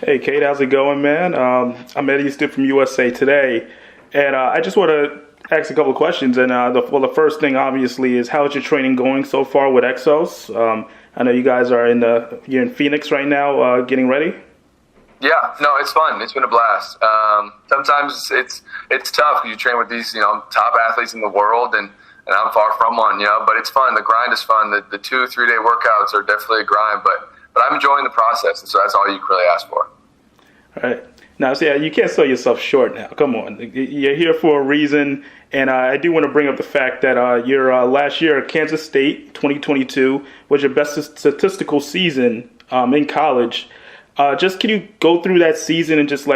Hey, Kate, how's it going, man? I'm Eddie Stipp from USA Today, and I just want to ask a couple of questions. And the first thing, obviously, is how is your training going so far with Exos? I know you guys are you're in Phoenix right now, getting ready. Yeah, no, it's fun. It's been a blast. Sometimes it's tough because you train with these top athletes in the world, and I'm far from one, But it's fun. The grind is fun. The 2-3 day workouts are definitely a grind, but I'm enjoying the process, and so that's all you can really ask for. All right. Now, see, you can't sell yourself short now. Come on. You're here for a reason. And I do want to bring up the fact that your last year at Kansas State, 2022, was your best statistical season in college. Just can you go through that season and just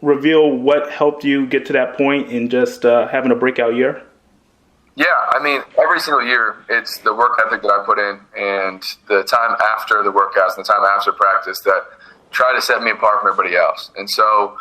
reveal what helped you get to that point and just having a breakout year? Yeah, I mean, every single year, it's the work ethic that I put in and the time after the workouts and the time after practice that try to set me apart from everybody else. And so,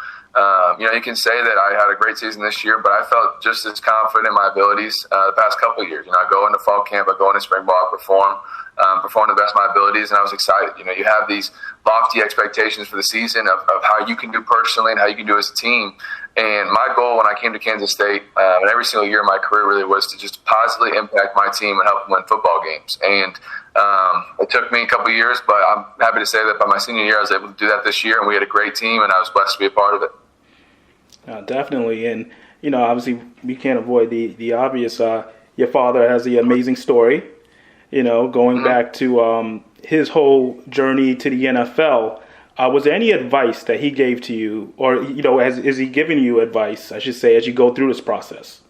you can say that I had a great season this year, but I felt just as confident in my abilities the past couple of years. I go into fall camp, I go into spring ball, perform to the best of my abilities, and I was excited. You have these lofty expectations for the season of how you can do personally and how you can do as a team. And my goal when I came to Kansas State, and every single year of my career really was to just positively impact my team and help them win football games. And it took me a couple of years, but I'm happy to say that by my senior year, I was able to do that this year, and we had a great team, and I was blessed to be a part of it. Definitely. And, obviously we can't avoid the obvious. Your father has the amazing story, going back to his whole journey to the NFL. Was there any advice that he gave to you, or, is he giving you advice, I should say, as you go through this process?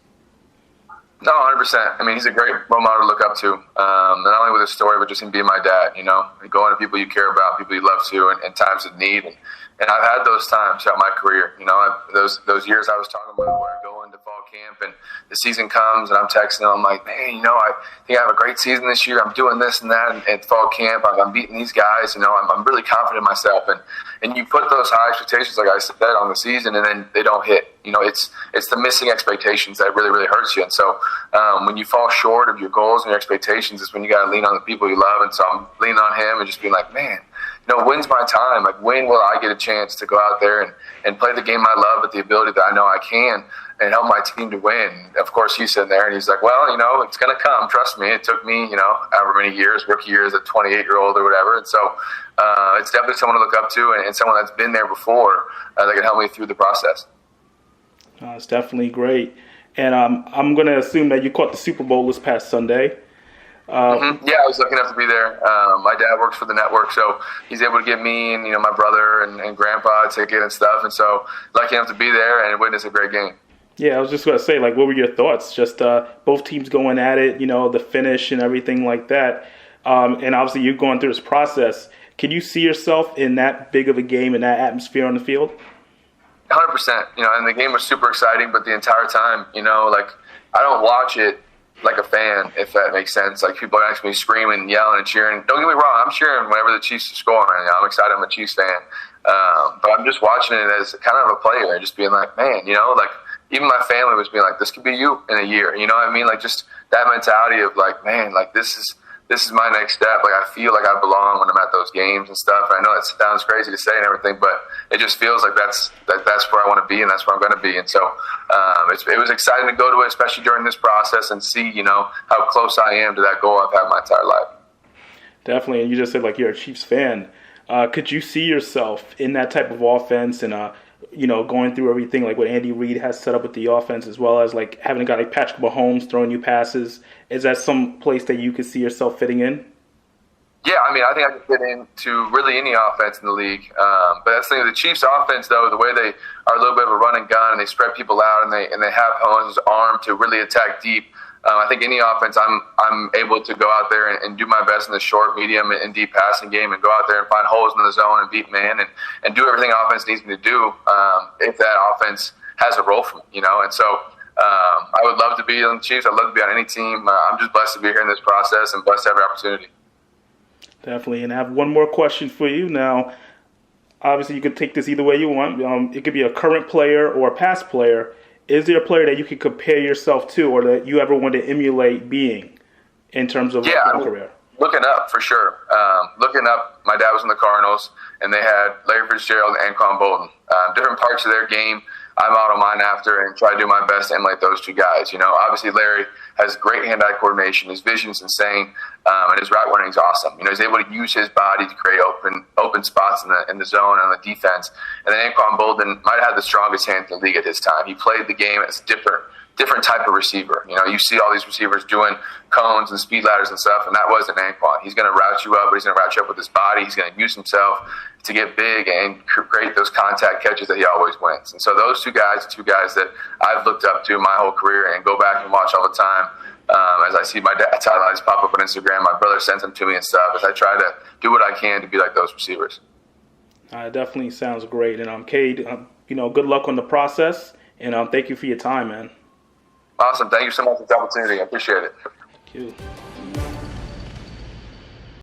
No, 100%. I mean, he's a great role model to look up to, not only with his story, but just him being my dad, and going to people you care about, people you love to, and times of need. And I've had those times throughout my career. Those years I was talking about where I go into fall camp and the season comes and I'm texting him, I'm like, man, I think I have a great season this year. I'm doing this and that at fall camp. I'm beating these guys. I'm really confident in myself. And you put those high expectations, like I said, on the season, and then they don't hit. It's the missing expectations that really, really hurts you. And so when you fall short of your goals and your expectations is when you got to lean on the people you love. And so I'm leaning on him and just being like, man, when's my time? Like, when will I get a chance to go out there and play the game I love with the ability that I know I can and help my team to win? Of course, he's sitting there and he's like, well, it's going to come. Trust me. It took me, however many years, rookie years, a 28-year-old or whatever. And so it's definitely someone to look up to and someone that's been there before that can help me through the process. It's definitely great. And I'm going to assume that you caught the Super Bowl this past Sunday. Yeah, I was lucky enough to be there. My dad works for the network, so he's able to get me and my brother and grandpa a ticket and stuff. And so lucky enough to be there and witness a great game. Yeah, I was just going to say, what were your thoughts? Just both teams going at it, the finish and everything like that. And obviously you're going through this process. Can you see yourself in that big of a game and that atmosphere on the field? 100%. And the game was super exciting, but the entire time, I don't watch it like a fan, if that makes sense. Like, people are next to me screaming, yelling, and cheering. Don't get me wrong, I'm cheering whenever the Chiefs are scoring right now. I'm excited. I'm a Chiefs fan. But I'm just watching it as kind of a player and just being like, man, even my family was being like, this could be you in a year. You know what I mean? Like, just that mentality of like, man, like this is my next step. Like, I feel like I belong when I'm at those games and stuff. And I know that sounds crazy to say and everything, but it just feels like that's where I want to be and that's where I'm going to be. And so it was exciting to go to it, especially during this process, and see, how close I am to that goal I've had my entire life. Definitely. And you just said, you're a Chiefs fan. Could you see yourself in that type of offense and, going through everything like what Andy Reid has set up with the offense, as well as having a guy like Patrick Mahomes throwing you passes? Is that some place that you could see yourself fitting in? Yeah, I mean, I think I could fit into really any offense in the league. But that's the thing, the Chiefs' offense, though, the way they are a little bit of a run and gun, and they spread people out, and they have Mahomes' arm to really attack deep. I think any offense, I'm able to go out there and do my best in the short, medium, and deep passing game, and go out there and find holes in the zone and beat man and do everything offense needs me to do if that offense has a role for me, And so I would love to be on the Chiefs. I'd love to be on any team. I'm just blessed to be here in this process and blessed to have an opportunity. Definitely. And I have one more question for you. Now, obviously, you could take this either way you want. It could be a current player or a past player. Is there a player that you could compare yourself to or that you ever want to emulate being in terms of your career? looking up for sure. Looking up, my dad was in the Cardinals, and they had Larry Fitzgerald and Anquan Bolden. Different parts of their game I model mine after and try to do my best to emulate those two guys. You know, obviously Larry has great hand-eye coordination. His vision's insane, and his route running's awesome. You know, he's able to use his body to create open spots in the zone and on the defense. And then Anquan Bolden might have had the strongest hand in the league at his time. He played the game as different type of receiver. You know, you see all these receivers doing cones and speed ladders and stuff, and that wasn't Anquan. He's going to route you up, but he's going to route you up with his body. He's going to use himself to get big and create those contact catches that he always wins. And so those two guys are two guys that I've looked up to my whole career and go back and watch all the time. As I see my dad's highlights pop up on Instagram, my brother sends them to me and stuff, as I try to do what I can to be like those receivers. It definitely sounds great. And Cade, good luck on the process, and thank you for your time, man. Awesome. Thank you so much for the opportunity. I appreciate it. Thank you.